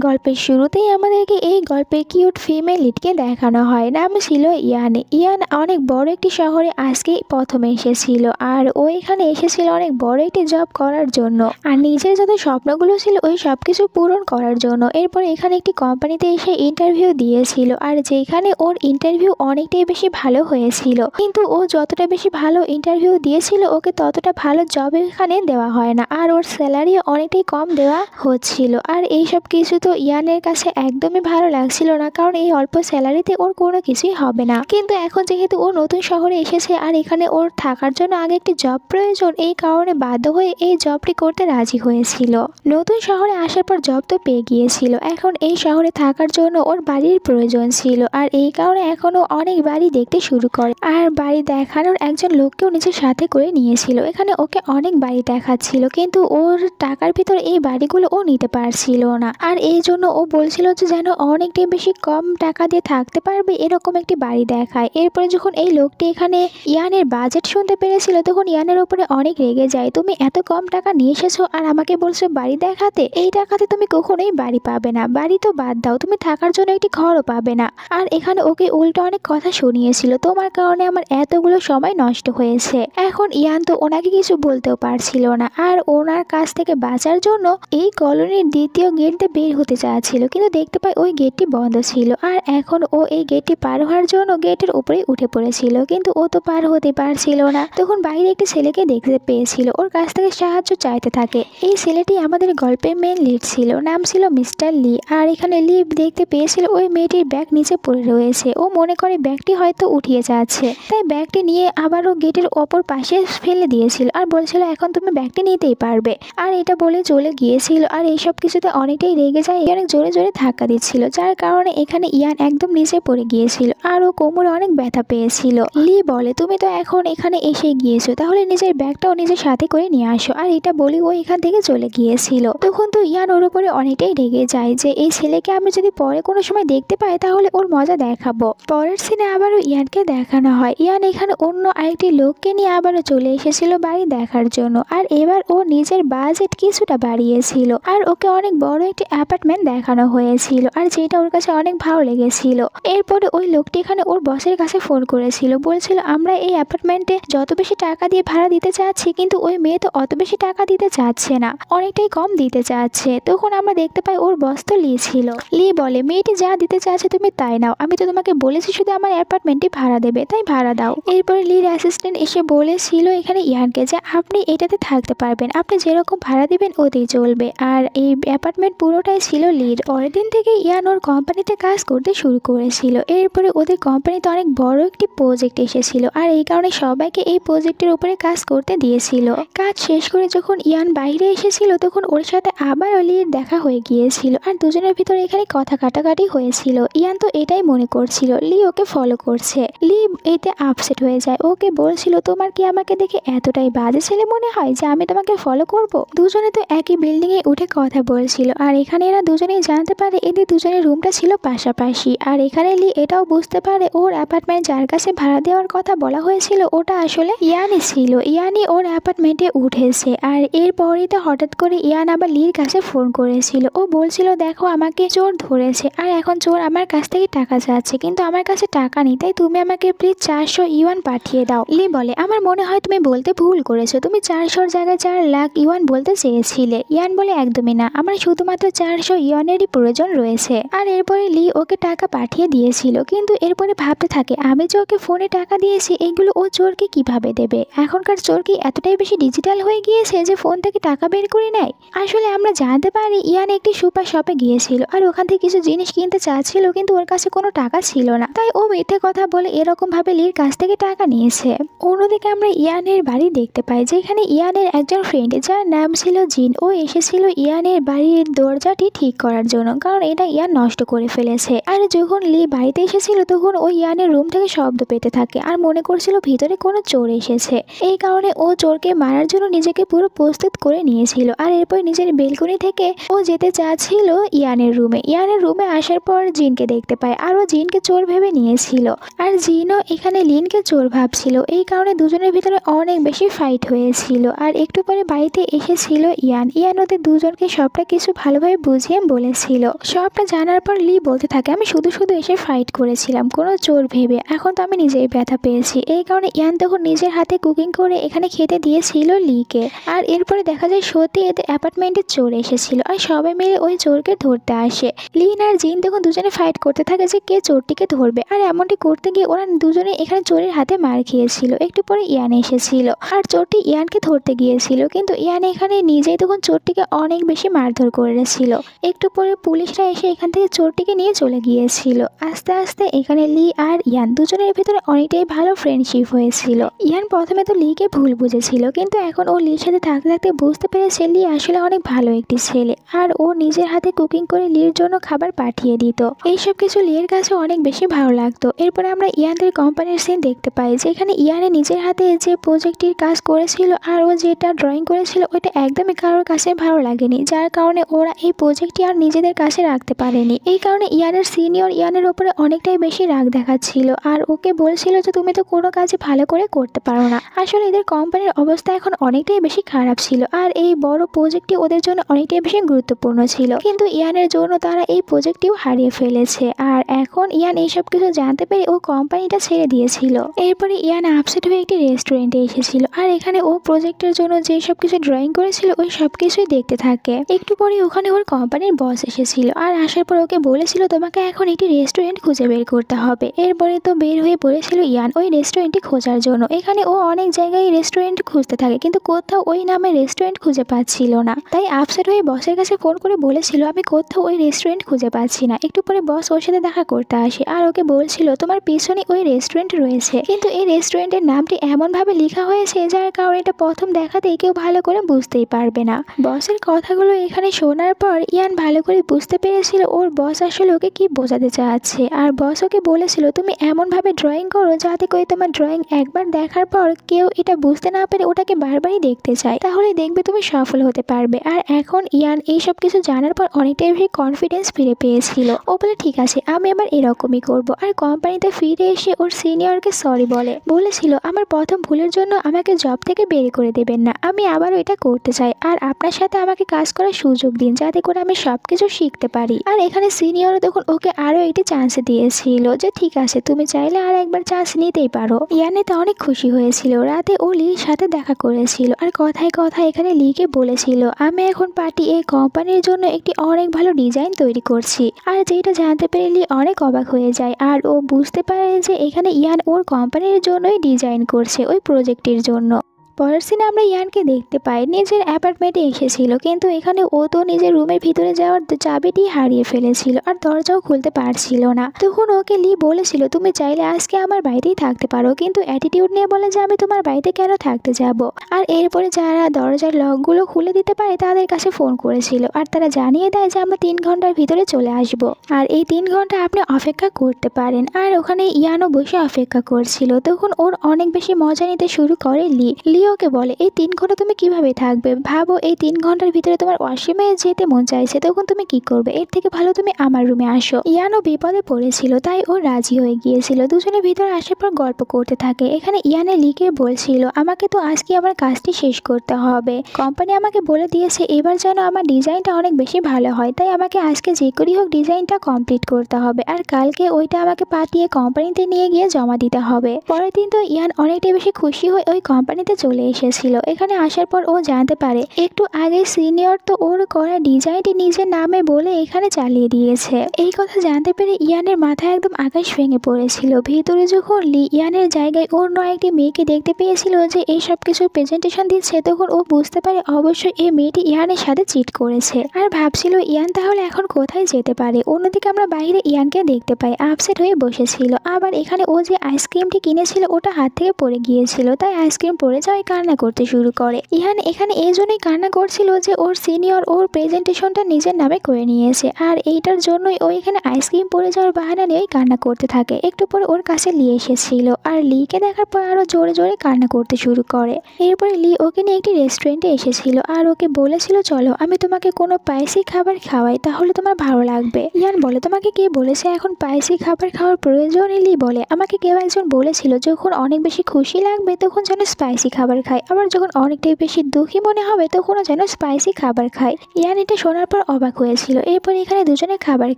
গল্পের শুরুতেই আমাদেরকে এই গল্পের কিউট ফিমেল লিডকে দেখানো হয়। নাম ছিল ইয়ান। ইয়ান অনেক বড় একটি শহরে আজকেই প্রথমে এসেছিল, আর ও এখানে এসেছিল অনেক বড় একটি জব করার জন্য, আর নিজের যত স্বপ্নগুলো ছিল ওই সব কিছু পূরণ করার জন্য। এরপর এখানে একটি কোম্পানিতে এসে ইন্টারভিউ দিয়েছিল, আর যেখানে ওর ইন্টারভিউ অনেকটাই বেশি ভালো হয়েছিল, কিন্তু ও যতটা বেশি ভালো ইন্টারভিউ দিয়েছিল ওকে ততটা ভালো জব এখানে দেওয়া হয় না, আর ওর স্যালারি অনেকটাই কম দেওয়া হচ্ছিল। আর এই সব কিছু তো ইয়ানের কাছে একদমই ভালো লাগছিল না, কারণ এই অল্প স্যালারিতে ওর কোনো কিছুই হবে না। কিন্তু এখন যেহেতু ও নতুন শহরে এসেছে আর এখানে ওর থাকার জন্য আগে একটি জব প্রয়োজন, এই কারণে বাধ্য হয়ে এই জবটি করতে রাজি হয়েছিল। নতুন শহরে আসার পর জব তো পেয়ে গিয়েছিল, এখন এই শহরে থাকার জন্য ওর বাড়ির প্রয়োজন ছিল, আর এই কারণে এখনও অনেক বাড়ি দেখতে শুরু করে, আর বাড়ি দেখানোর একজন লোককেও নিজের সাথে করে নিয়েছিল। এখানে ওকে অনেক বাড়ি দেখাচ্ছিল, কিন্তু ওর টাকার ভিতর এই বাড়িগুলো ও নিতে পারছিল না, আর এই জন্য ও বলছিল যে যেন অনেকটাই বেশি কম টাকা দিয়ে থাকতে পারবে এরকম একটি বাড়ি দেখায়। এরপরে যখন এই লোকটি এখানে ইয়ানের বাজেট শুনতে পেরেছিল তখন ইয়ানের উপরে অনেক রেগে যায়। তুমি এত কম টাকা নিয়ে এসেছো আর আমাকে বলছো বাড়ি দেখাতে, এই টাকাতে তুমি কখনোই বাড়ি পাবে না, বাড়ি তো বাদ দাও, তুমি থাকার জন্য একটি ঘরও পাবে না। আর এখানে ওকে উল্টো অনেক কথা শুনিয়েছিল, তোমার কারণে আমার এতগুলো সময় নষ্ট হয়েছে। এখন ইয়ান তো ওনাকে কিছু বলতেও পারছিল না, আর ওনার কাছ থেকে বাঁচার জন্য এই কলোনির দ্বিতীয় গেট দিয়ে বের হতে চাচ্ছিল, কিন্তু দেখতে পাই ওই গেটটি বন্ধ ছিল, আর এখন ও এই গেটটি পার হওয়ার জন্য গেটের উপরে উঠে পড়েছিল, কিন্তু ও তো পার হতে পারছিল না। তখন বাইরে একটি ছেলেকে দেখতে পেয়েছিল, ওর কাছ থেকে সাহায্য চাইতে থাকে। এই ছেলেটি আমাদের গল্পের মেন লিড ছিল, নাম ছিল মিস্টার লি। আর এখানে লি দেখতে পেয়েছিল ওই মেয়েটির ব্যাগ নিচে পড়ে রয়েছে, ও মনে করে ব্যাগটি হয়তো উঠিয়ে যাচ্ছে, তাই ব্যাগটি নিয়ে আবারও গেটের অপর পাশে ফেলে দিয়েছিল, আর বলছিল এখন তুমি ব্যাগটি নিতেই পারবে। আর এটা বলে চলে গিয়েছিল, আর এইসব কিছুতে অনেকটাই রেগে যায়, অনেক জোরে জোরে ধাক্কা দিচ্ছিল, যার কারণে এখানে ইয়ান একদম নিচে পড়ে গিয়েছিল, আর ও কোমরে অনেক ব্যথা পেয়েছিল। লি বলে তুমি তো এখন এখানে এসে গিয়েছো, তাহলে নিজের ব্যাগটাও নিজের সাথে করে নিয়ে আসো, আর এটা বলি ও এখান থেকে চলে গিয়েছিল। তখন তো ইয়ান ওর উপরে অনেকটাই রেগে যায় যে এই ছেলেকে আমি যদি পরে কোনো সময় দেখতে পাই তাহলে ওর মজা দেখাবো। পরের সিনে আবারও ইয়ানকে দেখানো হয়, ইয়ান এখানে অন্য আরেকটি লোককে নিয়ে আবারও চলে এসেছিল বাড়ি দেখার জন্য, আর এবার ও নিজের বাজেট কিছুটা বাড়িয়েছিল, আর ওকে অনেক বড় একটি অ্যাপার্টমেন্ট দেখানো হয়েছিল, আর যেটা ওর কাছে অনেক ভালো লেগেছিল। এরপরে ওই লোকটি এখানে ওর বসের কাছে ফোন করেছিল, বলছিল আমরা এই অ্যাপার্টমেন্টে যত বেশি টাকা দিয়ে ভাড়া দিতে চাচ্ছি, কিন্তু ওই মেয়ে তো অত বেশি টাকা দিতে চাচ্ছে না, অনেকটাই কম দিতে চাচ্ছে। তখন আমরা দেখতে পাই ওর বস তো লি ছিল। লি বলে মেয়েটি যা দিতে চাচ্ছে তুমি তাই নাও, আমি তো তোমাকে বলেছি শুধু আমার অ্যাপার্টমেন্টে ভাড়া দেবে, তাই ভাড়া দাও। এরপরে লির অ্যাসিস্ট্যান্ট এসে বলেছিল এখানে ইয়ানকে যে আপনি এটাতে থাকতে পারবেন, আপনি যেরকম ভাড়া দিবেন ওতেই চলবে, আর এই অ্যাপার্টমেন্ট পুরোটাই ছিল লির। পরের দিন থেকে ইয়ান ওর কোম্পানিতে কাজ করতে শুরু করেছিল। এরপরে ওদের কোম্পানিতে অনেক বড় একটি প্রজেক্ট এসেছিল, আর এই কারণে সবাইকে এই প্রজেক্টের উপরে কাজ করতে দিয়েছিল। কাজ শেষ করে যখন ইয়ান বাইরে এসেছিল তখন ওর সাথে আবার লির দেখা হয়ে গিয়েছিল, আর দুজনের ভিতরে এখানে কথা কাটাকাটি হয়েছিল। ইয়ান তো এটাই মনে করছিল লি ওকে ফলো করছে। লি এতে আপসেট হয়ে যায়, ওকে বলছিল তোমার কি আমাকে দেখে এতটাই বাজে ছেলে মনে হয় যে আমি তোমাকে ফলো করব? দুজনে তো একই বিল্ডিং এ উঠে কথা বলছিল, আর এখানে এরা দুজনেই জানতে পারে এদের দুজনের রুমটা ছিল পাশাপাশি, আর এখানে লি এটাও বুঝতে পারে ওর অ্যাপার্টমেন্ট যার কাছে ভাড়া দেওয়ার কথা বলা হয়েছিল ওটা আসলে ইয়ানি ছিল। ইয়ানি ওর অ্যাপার্টমেন্টে উঠেছে, আর এরপরই তো হঠাৎ করে ইয়ান আবার লির কাছে ফোন করেছিল। ও বলছিল দেখো আমাকে চোর ধরেছে, আর এখন চোর আমার কাছ থেকে টাকা চাচ্ছে, কিন্তু আমার কাছে টাকা নেই, তাই তুমি আমাকে প্লিজ 400 ইউয়ান পাঠিয়ে দাও। লি বলে আমার মনে হয় তুমি বলতে ভুল করেছো, তুমি 400 জায়গায় 4 লাখ ইউয়ান বলতে চেয়েছিলে। ইয়ান বলে একদমই না, আমার শুধুমাত্র 400 ইউয়ানেরই প্রয়োজন রয়েছে। আর এরপরে লি ওকে টাকা পাঠিয়ে দিয়েছিল, কিন্তু এরপরে ভাবতে থাকে আমি যে ওকে ফোনে টাকা দিয়েছি এগুলো ও চোরকে কিভাবে দেবে। এখনকার চোর কি এতটাই বেশি ডিজিটাল হয়ে গিয়েছে যে ফোন থেকে টাকা বের করে নেয়? আসলে আমরা জানতে পারি ইয়ান একটি সুপার শপে গিয়েছিল, আর ওখান থেকে কিছু জিনিস কিনতে চাচ্ছিল, কিন্তু ওর কাছে কোনো টাকা ছিল না, তাই ও মিথ্যে কথা বলে এরকম ভাবে লির কাছ থেকে টাকা নিয়েছে। অন্যদিকে আমরা ইয়ানের বাড়ি দেখতে পাই, যেখানে ইয়ানের একজন ফ্রেন্ড যার নাম ছিল জিন, ও এসেছিল ইয়ানের বাড়ির দরজাটি ঠিক করার জন্য, কারণ এটা ইয়ান নষ্ট করে ফেলেছে। আর যখন লি বাড়িতে এসেছিল তখন ও ইয়ানের রুম থেকে শব্দ পেতে থাকে, আর মনে করছিল ভিতরে কোনো চোর এসেছে। এই কারণে ও চোরকে মারার জন্য নিজেকে পুরো প্রস্তুত করে নিয়েছিল, আর এরপর নিজের বেলকনি থেকে ও যেতে চাচ্ছিল ইয়ানের রুমে। ইয়ানের রুমে আসার পর জিনকে দেখতে পায়, আর ও জিনকে চোর ভেবে নিয়েছিল, আর জিনও এখানে লিনকে চোর ভাবছিল। এই কারণে দুজনের ভিতরে অনেক বেশি ফাইট হয়েছিল। আর একটু পরে বাড়িতে এসেছিল ইয়ান। ইয়ান ওদের দুজনকে সবটা কিছু ভালোভাবে বুঝিয়ে বুঝিয়ে বলেছিল। সবটা জানার পর লি বলতে থাকে, আমি শুধু শুধু এসে ফাইট করেছিলাম কোনো চোর ভেবে, এখন তো আমি নিজেই ব্যথা পেয়েছি। এই কারণে ইয়ান তখন নিজের হাতে কুকিং করে এখানে খেতে দিয়েছিল লিকে। আর এরপরে দেখা যায় সত্যি এদের অ্যাপার্টমেন্টে চোর এসেছিল আর সবাই মিলে ওই চোরকে ধরতে আসে। লিন আর জিন তখন দুজনে ফাইট করতে থাকে যে কে চোরটিকে ধরবে, আর এমনটি করতে গিয়ে ওরা দুজনে এখানে চোরের হাতে মার খেয়েছিল। একটু পরে ইয়ান এসেছিল আর চোরটি ইয়ানকে ধরতে গিয়েছিল, কিন্তু ইয়ান এখানে নিজেই তখন চোরটিকে অনেক বেশি মারধর করেছিল। একটু পরে পুলিশরা এসে এখান থেকে চোরটিকে নিয়ে চলে গিয়েছিল। আস্তে আস্তে এখানে লি আর ইয়ান দুজনের ভিতরে অনেকটাই ভালো ফ্রেন্ডশিপ হয়েছিল। ইয়ান প্রথমে তো লিকে ভুল বুঝেছিল, কিন্তু এখন ও লির সাথে থাকতে থাকতে বুঝতে পেরেছে লি আসলে অনেক ভালো একটি ছেলে, আর ও নিজের হাতে কুকিং করে লির জন্য খাবার পাঠিয়ে দিত। এইসব কিছু লির কাছে অনেক বেশি ভালো লাগতো। এরপরে আমরা ইয়ানদের কোম্পানির সিন দেখতে পাই, যেখানে ইয়ানে নিজের হাতে যে প্রজেক্টটির কাজ করেছিল আর ও যেটা ড্রয়িং করেছিল ওইটা একদমই কারোর কাছে ভালো লাগেনি, যার কারণে ওরা এই প্রজেক্টটি আর নিজেদের কাছে রাখতে পারেনি। এই কারণে ইয়ানের সিনিয়র ইয়ানের উপরে অনেকটাই বেশি রাগ দেখাচ্ছিল আর ওকে বলছিল যে তুমি তো কোনো কাজে ভালো করে করতে পারো না। আসলে এদের কোম্পানির অবস্থা এখন অনেকটাই বেশি খারাপ ছিল আর এই বড় প্রজেক্টটি ওদের জন্য অনেকটাই বেশি গুরুত্বপূর্ণ ছিল, কিন্তু ইয়ানের জন্য তারা এই প্রজেক্টটিও হারিয়ে ফেলেছে। আর এখন ইয়ান এইসব কিছু জানতে পেরে ও কোম্পানিটা ছেড়ে দিয়েছিল। এরপরে ইয়ান আপসেট হয়ে একটি রেস্টুরেন্টে এসেছিল আর এখানে ও প্রজেক্টের জন্য যে সব কিছু ড্রয়িং করেছিল ওই সব কিছুই দেখতে থাকে। একটু পরে ওখানে ওর কোম্পানির বস এসেছিল আর আসার পর ওকে বলেছিল তোমাকে এখন একটি রেস্টুরেন্ট খুঁজে বের করতে হবে। এরপরে তো বের হয়ে পড়েছিল ইয়ান ওই রেস্টুরেন্টটি খোঁজার জন্য। এখানে ও অনেক জায়গায় রেস্টুরেন্ট খুঁজতে থাকে, কিন্তু কোথাও ওই নামে রেস্টুরেন্ট খুঁজে পাচ্ছিল না। তাই আপসেট হয়ে বসের কাছে ফোন করে বলেছিল আমি কোথাও ওই রেস্টুরেন্ট খুঁজে পাচ্ছি না। একটু পরে বস ওর সাথে দেখা করতে আসে আর ওকে বলছিল তোমার পিছনে ওই রেস্টুরেন্ট রয়েছে, কিন্তু এই রেস্টুরেন্টের নামটি এমনভাবে লেখা হয়েছে যার কারণে এটা প্রথম দেখাতেই কেউ ভালো করে বুঝতেই পারবে না। বসের কথাগুলো এখানে শোনার পর ইয়ান ভালো করে বুঝতে পেরেছিল ওর বস আসলে ওকে কি বোঝাতে চাচ্ছে। আর বস ওকে বলেছিল তুমি এমনভাবে ড্রয়িং করো যাতে করে তোমার ড্রয়িং একবার দেখার পর কেউ এটা বুঝতে না পেরে ওটাকে বারবারই দেখতে চায়, তাহলে দেখবে তুমি সফল হতে পারবে। আর এখন ইয়ান এইসব কিছু জানার পর অনেকটাই বেশি কনফিডেন্স ফিরে পেয়েছিল। ও বলে ঠিক আছে আমি আবার এরকমই করব। আর কোম্পানিতে ফিরে এসে ওর সিনিয়রকে সরি বলেছিল আমার প্রথম ভুলের জন্য আমাকে জব থেকে বের করে দেবেন না, আমি আবারও এটা করতে চাই আর আপনার সাথে আমাকে কাজ করার সুযোগ দিন যাতে করে আমি সবকিছু শিখতে পারি। আর এখানে সিনিয়র তখন ওকে আরো একটি চান্স দিয়েছিল যে ঠিক আছে তুমি চাইলে আর একবার চান্স নিতেই পারো। ইয়ান এতে অনেক খুশি হয়েছিল। রাতে ও লির সাথে দেখা করেছিল আর কথায় কথায় এখানে লিকে বলেছিল আমি এখন পার্টি এই কোম্পানির জন্য একটি অনেক ভালো ডিজাইন তৈরি করছি। আর যেটা জানতে পেরে লি অনেক অবাক হয়ে যায় আর ও বুঝতে পারে যে এখানে ইয়ান ওর কোম্পানির জন্যই ডিজাইন করছে ওই প্রজেক্টের জন্য। পরের সিনে আমরা ইয়ানকে দেখতে পাই নিজের অ্যাপার্টমেন্টে এসেছিল, কিন্তু এখানে ও তো নিজের রুমের ভিতরে যাওয়ার চাবিটি হারিয়ে ফেলেছিল আর দরজাও খুলতে পারছিল না। তখন ওকে লি বলেছিল তুমি চাইলে আজকে আমার বাড়িতেই থাকতে পারো, কিন্তু অ্যাটিটিউড নিয়ে বলে যে আমি তোমার বাড়িতে কেন থাকতে যাব। আর এরপরে যারা দরজার লকগুলো খুলে দিতে পারে তাদের কাছে ফোন করেছিল আর তারা জানিয়ে দেয় যে আমরা 3 ঘন্টার ভিতরে চলে আসব আর এই 3 ঘন্টা আপনি অপেক্ষা করতে পারেন। আর ওখানে ইয়ানও বসে অপেক্ষা করছিল। তখন ওর অনেক বেশি মজা নিতে শুরু করে লি ওকে বলে এই 3 ঘন্টা তুমি কিভাবে থাকবে, ভাবো এই 3 ঘন্টার ভিতরে তোমার ওয়াশরুমে যেতে মন চাইছে তখন তুমি কি করবে, এর থেকে ভালো তুমি আমার রুমে আসো। ইয়ানও বিপদে পড়েছিল তাই ও রাজি হয়ে গিয়েছিল। দুজনে ভিতরে আসার পর গল্প করতে থাকে। এখানে ইয়ানে লিকে বলছিল আমাকে তো আজকে আমার কাজটি শেষ করতে হবে, কোম্পানি আমাকে বলে দিয়েছে এবার যেন আমার ডিজাইনটা অনেক বেশি ভালো হয়, তাই আমাকে আজকে যে করেই হোক ডিজাইনটা কমপ্লিট করতে হবে আর কালকে ওইটা আমাকে পাঠিয়ে কোম্পানিতে নিয়ে গিয়ে জমা দিতে হবে। পরের দিন তো ইয়ান অনেকটাই বেশি খুশি হয়ে ওই কোম্পানিতে চলে এসেছিল। এখানে আসার পর ও জানতে পারে একটু আগে সিনিয়র তো ওর করা ডিজাইনটি নিজের নামে বলে এখানে চালিয়ে দিয়েছে। এই কথা জানতে পেরে ইয়ানের মাথায় একদম আকাশ ভেঙে পড়েছিল। ভিতরে যখন লি ইয়ানের জায়গায় অন্য একটি মেয়েকে দেখতে পেয়েছিল যে এই সব কিছুর প্রেজেন্টেশন দিচ্ছে, তখন ও বুঝতে পারে অবশ্যই এই মেয়েটি ইয়ানের সাথে চিট করেছে আর ভাবছিল ইয়ান তাহলে এখন কোথায় যেতে পারে। অন্যদিকে আমরা বাইরে ইয়ানকে দেখতে পাই আপসেট হয়ে বসেছিল। আবার এখানে ও যে আইসক্রিমটি কিনেছিল ওটা হাত থেকে পড়ে গিয়েছিল, তাই আইসক্রিম পড়ে যাওয়ায় কান্না করতে শুরু করে। ইহান এখানে এই জন্যই কান্না করছিল যে ওর সিনিয়র ওর প্রেজেন্টেশনটা নিজের নামে করে নিয়েছে আর এইটার জন্যই ও এখানে আইসক্রিম পড়ে যাওয়ার বাহানা নিয়েই কান্না করতে থাকে। একটু পরে ওর কাছে লি এসেছিল আর লিকে দেখার পর আরো জোরে জোরে কান্না করতে শুরু করে। এরপরে লি ওকে নিয়ে একটি রেস্টুরেন্টে এসেছিল আর ওকে বলেছিল চলো আমি তোমাকে কোনো স্পাইসি খাবার খাওয়াই তাহলে তোমার ভালো লাগবে। ইয়ান বলে তোমাকে কে বলেছে এখন স্পাইসি খাবার খাওয়ার প্রয়োজন? লি বলে আমাকে কেউ একজন বলেছিল যখন অনেক বেশি খুশি লাগবে তখন যেন স্পাইসি খাবার খাবার খায়, আবার যখন অনেকটাই বেশি দুঃখী মনে হবে তখনও যেন স্পাইসি খাবার খায়। ইয়ান এটা শোনার পর অবাক হয়েছিল। এরপর এখানে দুজনে খাবার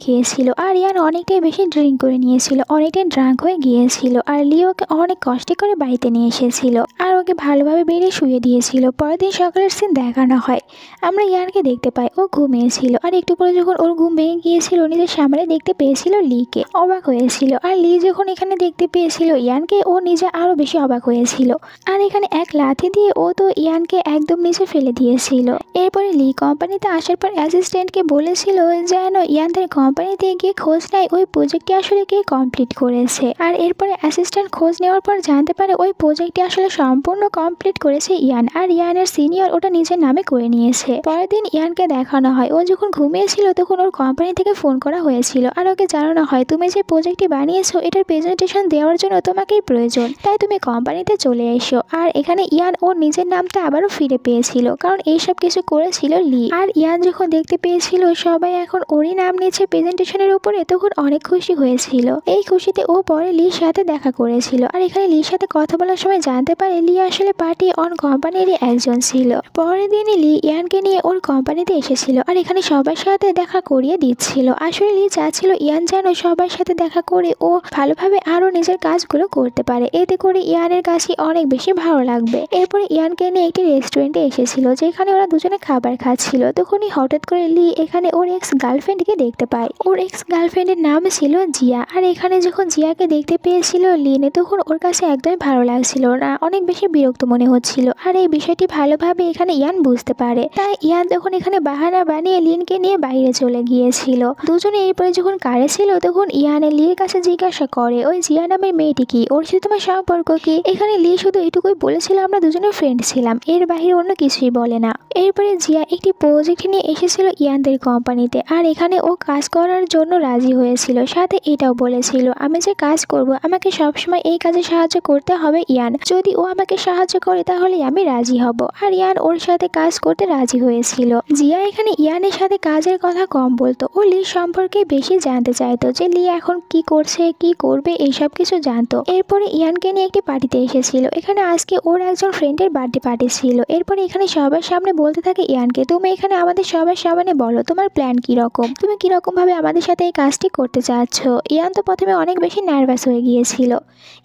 খেয়েছিল আর ইয়ান অনেকটাই বেশি ড্রিঙ্ক করে নিয়েছিল, অনেকটাই ড্রাঙ্ক হয়ে গিয়েছিল। আর লি ওকে অনেক কষ্ট করে বাড়িতে নিয়ে এসেছিল আর ওকে ভালোভাবে বেরিয়ে শুয়ে দিয়েছিল। পরের দিন সকালের সিন দেখানো হয়। আমরা ইয়ানকে দেখতে পাই ও ঘুমিয়েছিল আর একটু পরে যখন ওর ঘুম ভেঙে গিয়েছিল নিজের সামনে দেখতে পেয়েছিল লিকে, অবাক হয়েছিল। আর লি যখন এখানে দেখতে পেয়েছিল ইয়ানকে, ও নিজে আরো বেশি অবাক হয়েছিল। আর এখানে এক লাথি দিয়ে ও তো ইয়ানকে একদম নিচে ফেলে দিয়েছিল। এরপরে লি কোম্পানিতে আসার পর অ্যাসিস্ট্যান্টকে বলেছিল যেন ইয়ানদের কোম্পানিতে গিয়ে খোঁজ নেয় ওই প্রজেক্টটি আসলে কে কমপ্লিট করেছে। আর এরপরে অ্যাসিস্ট্যান্ট খোঁজ নেওয়ার পর জানতে পারে ওই প্রজেক্টটি আসলে সম্পূর্ণ কমপ্লিট করেছে ইয়ান, আর ইয়ানের সিনিয়র ওটা নিজের নামে করে নিয়েছে। পরের দিন ইয়ানকে দেখানো হয় ও যখন ঘুমিয়েছিল তখন ওর কোম্পানি থেকে ফোন করা হয়েছিল আর ওকে জানানো হয় তুমি যে প্রজেক্টটি বানিয়েছো এটার প্রেজেন্টেশন দেওয়ার জন্য তোমাকেই প্রয়োজন, তাই তুমি কোম্পানিতে চলে এসো। আর এখানে ইয়ান ওর নিজের নামটা আবারও ফিরে পেয়েছিল, কারণ এইসব কিছু করেছিল লি। আর ইয়ান যখন দেখতে পেয়েছিল সবাই এখন ওরই নাম নিয়েছে প্রেজেন্টেশনের উপরে, তখন অনেক খুশি হয়েছিল। এই খুশিতে ও পরে লির সাথে দেখা করেছিল আর এখানে লির সাথে কথা বলার সময় জানতে পারে লি আসলে পার্টি অন কোম্পানিরই একজন ছিল। পরের দিনে লি ইয়ানকে নিয়ে ওর কোম্পানিতে এসেছিল আর এখানে সবার সাথে দেখা করিয়ে দিচ্ছিল। আসলে লি চাচ্ছিল ইয়ান যেন সবার সাথে দেখা করে ও ভালোভাবে আরো নিজের কাজগুলো করতে পারে, এতে করে ইয়ানের কাছে অনেক বেশি ভালো লাগবে। এরপরে ইয়ানকে নিয়ে একটি রেস্টুরেন্টে এসেছিল যেখানে ওরা দুজনে খাবার খাচ্ছিল। তখনই হঠাৎ করে লি এখানে ওর এক্স গার্লফ্রেন্ডকে দেখতে পায়। ওর এক্স গার্লফ্রেন্ডের নাম ছিল জিয়া। আর এখানে যখন জিয়াকে দেখতে পেয়েছিল লিনে, তখন ওর কাছে একদমই ভালো লাগছিল না, অনেক বেশি বিরক্ত মনে হচ্ছিল। আর এই বিষয়টি ভালোভাবে এখানে ইয়ান বুঝতে পারে, তাই ইয়ান তখন এখানে বাহানা বানিয়ে লিনকে নিয়ে বাইরে চলে গিয়েছিল। দুজনে এরপরে যখন কারে ছিল তখন ইয়ানে লির কাছে জিজ্ঞাসা করে ওই জিয়া নামের মেয়েটি কি, ওর সাথে তোমার সম্পর্ক কি? এখানে লি শুধু এটুকুই বলেছিল আমরা দুজনে ফ্রেন্ড ছিলাম, এর বাহিরে অন্য কিছুই বলে না। এরপরে জিয়া একটি প্রজেক্ট নিয়ে এসেছিল ইয়ানদের কোম্পানিতে আর এখানে ও কাজ করার জন্য রাজি হয়েছিল, সাথে এটাও বলেছিল আমি যে কাজ করব আমাকে সবসময় এই কাজে সাহায্য করতে হবে ইয়ান, যদি ও আমাকে সাহায্য করে তাহলে আমি রাজি হব। আর ইয়ান ওর সাথে কাজ করতে রাজি হয়েছিল। জিয়া এখানে ইয়ানের সাথে কাজের কথা কম বলতো, ও লি সম্পর্কে বেশি জানতে চাইতো, যে লি এখন কি করছে কি করবে এইসব কিছু জানতো। এরপরে ইয়ানকে নিয়ে একটি পার্টিতে এসেছিল, এখানে আজকে ওর একজন ফ্রেন্ডের বার্থডে পার্টি ছিল। এরপরে এখানে সবার সামনে বলতে থাকে ইয়ানকে তুমি এখানে আমাদের সবার সামনে বলো তোমার প্ল্যান কি রকম, তুমি কিরকম ভাবে আমাদের সাথে এই কাজটি করতে চাচ্ছ। ইয়ান তো প্রথমে অনেক বেশি নার্ভাস হয়ে গিয়েছিল,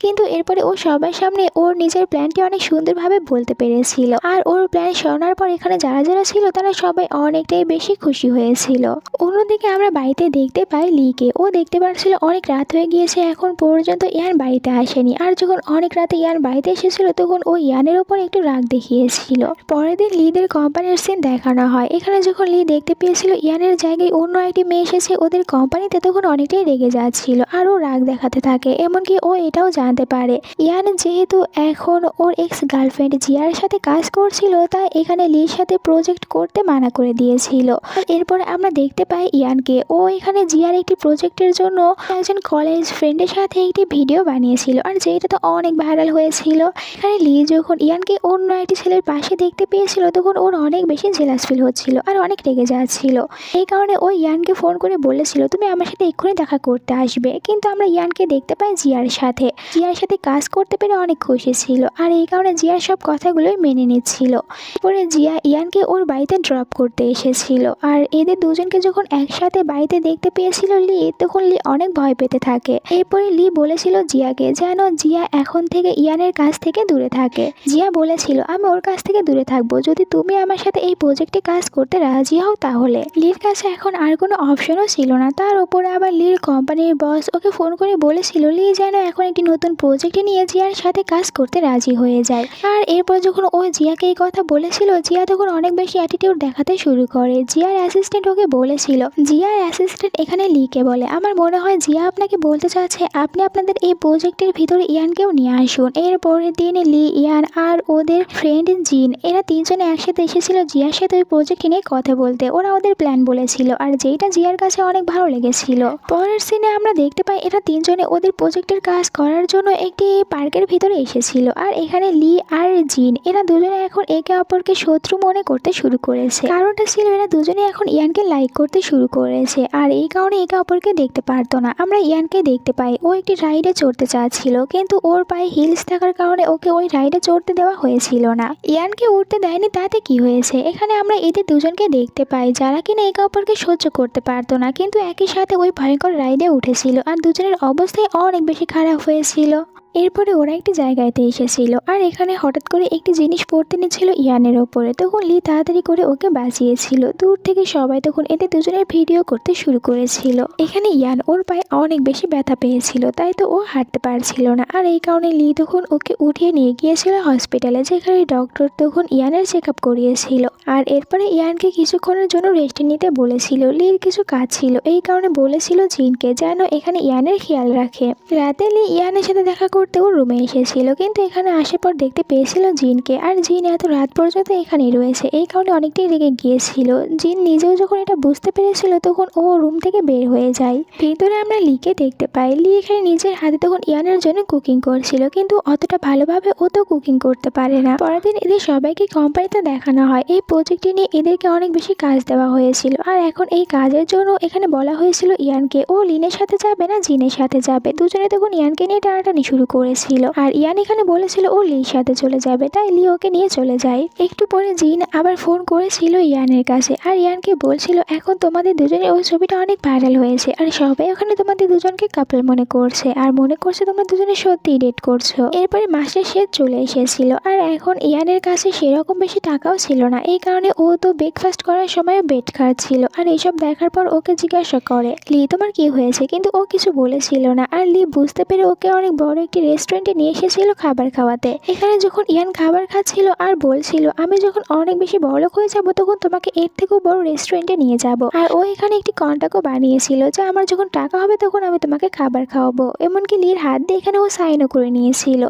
কিন্তু এরপরে ও সবার সামনে ওর নিজের প্ল্যানটি অনেক সুন্দরভাবে বলতে পেরেছিল। আর ওর প্ল্যান শোনার পর এখানে যারা যারা ছিল তারা সবাই অনেকটাই বেশি খুশি হয়েছিল। অন্যদিকে আমরা বাড়িতে দেখতে পাই লিকে, ও দেখতে পাচ্ছিল অনেক রাত হয়ে গিয়েছে এখন পর্যন্ত ইয়ান বাড়িতে আসেনি। আর যখন অনেক রাতে ইয়ান বাড়িতে এসেছিল তখন ও ইয়ানের উপর একটু রাগ দেখিয়েছিল। পরের দিন লিদের কোম্পানির সিন দেখানো হয়। এখানে যখন লি দেখতে পেয়েছিল ইয়ানের জায়গায় অন্য একটি মেয়ে এসেছে ওদের কোম্পানিতে, তখন অনেকটাই রেগে যাচ্ছিল আর ও রাগ দেখাতে থাকে। এমনকি ও এটাও জানতে পারে ইয়ান যেহেতু এখন ওর এক্স গার্লফ্রেন্ড জিয়ার সাথে কাজ করছিল, তাই এখানে লির সাথে প্রজেক্ট করতে মানা করে দিয়েছিল। এরপরে আমরা দেখতে পাই ইয়ানকে, ও এখানে জিয়ার একটি প্রজেক্টের জন্য একজন কলেজ ফ্রেন্ডের সাথে একটি ভিডিও বানিয়েছিল আর যেটা তো অনেক ভাইরাল হয়েছিল। এখানে লি যখন ইয়ানকে অন্য একটি ছেলের পাশে দেখতে পেয়েছিল তখন ওর অনেক বেশি জেলাস ফিল হচ্ছিল আর অনেক রেগে যাচ্ছিল। এই কারণে ও ইয়ানকে ফোন করে বলেছিল তুমি আমার সাথে এক্ষুনি দেখা করতে আসবে। কিন্তু আমরা ইয়ানকে দেখতে পাই জিয়ার সাথে কাজ করতে পেরে অনেক খুশি ছিল আর এই কারণে জিয়ার সব কথাগুলোই মেনে নিচ্ছিল। পরে জিয়া ইয়ানকে ওর বাড়িতে ড্রপ করতে এসেছিল আর এদের দুজনকে যখন একসাথে বাড়িতে দেখতে পেয়েছিল লি, তখন লি অনেক ভয় পেতে থাকে। এরপরে লি বলেছিল জিয়াকে যেন জিয়া এখন থেকে ইয়ানের কাছ থেকে দূরে থাকে। জিয়া বলেছিল আমি ওর কাছ থেকে দূরে থাকবো যদি তুমি আমার সাথে এই প্রজেক্টে কাজ করতে রাজি হও তাহলে। লির কাছে এখন আর কোনো অপশনও ছিল না, তার উপরে আবার লির কোম্পানির বস ওকে ফোন করে বলেছিল লি যেন এখন একটি নতুন প্রজেক্টে নিয়ে জিয়ার সাথে কাজ করতে রাজি হয়ে যায়। আর এরপর যখন ও জিয়াকে এই কথা বলেছিল জিয়া তখন অনেক বেশি অ্যাটিটিউড দেখাতে শুরু করে। জিয়ার অ্যাসিস্ট্যান্ট ওকে বলেছিল, জিয়ার অ্যাসিস্ট্যান্ট এখানে লিকে বলে আমার মনে হয় জিয়া আপনাকে বলতে চাচ্ছে আপনি আপনাদের এই প্রজেক্টের ভিতরে ইয়ানকেও নিয়ে আসুন। এর পরের দিন লি, ইয়ান আর ওদের ফ্রেন্ড জিন এরা তিনজনে একসাথে এসেছিল জিয়ার সাথে ওই প্রজেক্ট নিয়ে কথা বলতে। ওরা ওদের প্ল্যান বলেছিল আর যেটা জিয়ার কাছে অনেক ভালো লেগেছিল। পরের সিনে আমরা দেখতে পাই এরা তিনজনে ওদের প্রজেক্টের কাজ করার জন্য একটি পার্কের ভিতরে এসেছিল আর এখানে লি আর জিন এরা দুজনে এখন একে অপরকে শত্রু মনে করতে শুরু করেছে। কারণটা ছিল এরা দুজনে এখন ইয়ানকে লাইক করতে শুরু করেছে আর এই কারণে একে অপরকে দেখতে পারতো না। আমরা ইয়ানকে দেখতে পাই ও একটি রাইডে চড়তে চাচ্ছিল, কিন্তু ওর পায়ে হিলস থাকার কারণে ওকে ওই রাইডে চড়তে করতে দেওয়া হয়েছিল না। ইয়ানকে উঠতে দেয়নি, তাতে কি হয়েছে? এখানে আমরা এদের দুজনকে দেখতে পাই যারা কিনা একে অপরকে সহ্য করতে পারতো না, কিন্তু একই সাথে ওই ভয়ঙ্কর রাইডে উঠেছিল আর দুজনের অবস্থায় অনেক বেশি খারাপ হয়েছিল। এরপরে ওরা একটি জায়গাতে এসেছিল আর এখানে হঠাৎ করে একটি জিনিস পড়তে নিচ্ছিল ইয়ানের ওপরে। তখন লি তাড়াতাড়ি করে ওকে বাঁচিয়েছিল। দূর থেকে সবাই তখন এদের দুজনের ভিডিও করতে শুরু করেছিল। এখানে ইয়ান ওর পায়ে অনেক বেশি ব্যথা পেয়েছিল, তাই তো ও হাঁটতে পারছিল না। আর এই কারণে লি তখন ওকে উঠিয়ে নিয়ে গিয়েছিল হসপিটালে, যেখানে ডক্টর তখন ইয়ানের চেক আপ করিয়েছিল। আর এরপরে ইয়ানকে কিছুক্ষণের জন্য রেস্ট নিতে বলেছিল। লির কিছু কাজ ছিল, এই কারণে বলেছিল জিনকে যেন এখানে ইয়ানের খেয়াল রাখে। রাতে লি ইয়ানের সাথে দেখা করতে ওর রুমে এসেছিল, কিন্তু এখানে আসার পর দেখতে পেয়েছিল জিনকে। আর জিন এত রাত পর্যন্ত এখানেই রয়েছে, এই কারণে অনেকটাই রেগে গিয়েছিল। জিন নিজেও যখন এটা বুঝতে পেরেছিল তখন ও রুম থেকে বের হয়ে যায়। ভিতরে আমরা লিকে দেখতে পাই। লি এখানে নিজের হাতে তখন ইয়ানের জন্য কুকিং করছিল, কিন্তু অতটা ভালোভাবে ও তো কুকিং করতে পারে না। পরের দিন এদের সবাইকে কোম্পানিতে দেখানো হয়। এই প্রজেক্টটি নিয়ে এদেরকে অনেক বেশি কাজ দেওয়া হয়েছিল, আর এখন এই কাজের জন্য এখানে বলা হয়েছিল ইয়ানকে ও লিনের সাথে যাবে না জিনের সাথে যাবে। দুজনে তখন ইয়ানকে নিয়ে টানাটানি শুরু করেছিল, আর ইয়ান এখানে বলেছিল ও লির সাথে চলে যাবে, তাই লি ওকে নিয়ে চলে যায়। একটু পরে জিন আবার ফোন করেছিল ইয়ানের কাছে, আর ইয়ানকে বলছিল এখন তোমাদের দুজনের ওই ছবিটা অনেক ভাইরাল হয়েছে, আর সবাই ওখানে তোমাদের দুজনকে কাপল মনে করছে, আর মনে করছে তোমরা দুজনে সত্যি ডেট করছো। এরপরে মাসের শেষ চলে এসেছিল, আর এখন ইয়ানের কাছে সেরকম বেশি টাকাও ছিল না, এই কারণে ও তো ব্রেকফাস্ট করার সময় বেড খাচ্ছিল। আর এইসব দেখার পর ওকে জিজ্ঞাসা করে লি তোমার কি হয়েছে, কিন্তু ও কিছু বলেছিল না। আর লি বুঝতে পেরে ওকে অনেক বড় একটি রেস্টুরেন্টে নিয়ে এসেছিল খাবার খাওয়াতে। এখানে যখন ইয়ান খাবার খাচ্ছিল আর বলছিল আমি যখন অনেক বেশি বড়লোক হয়ে যাব তখন তোমাকে এর থেকেও বড় রেস্টুরেন্টে নিয়ে যাব। আর ও এখানে একটি কন্ট্রাক্টও বানিয়েছিল যে আমার যখন টাকা হবে তখন আমি তোমাকে খাবার খাওয়াবো। এমনকি লির হাত দিয়ে এখানে ও সাইনও করে নিয়েছিল।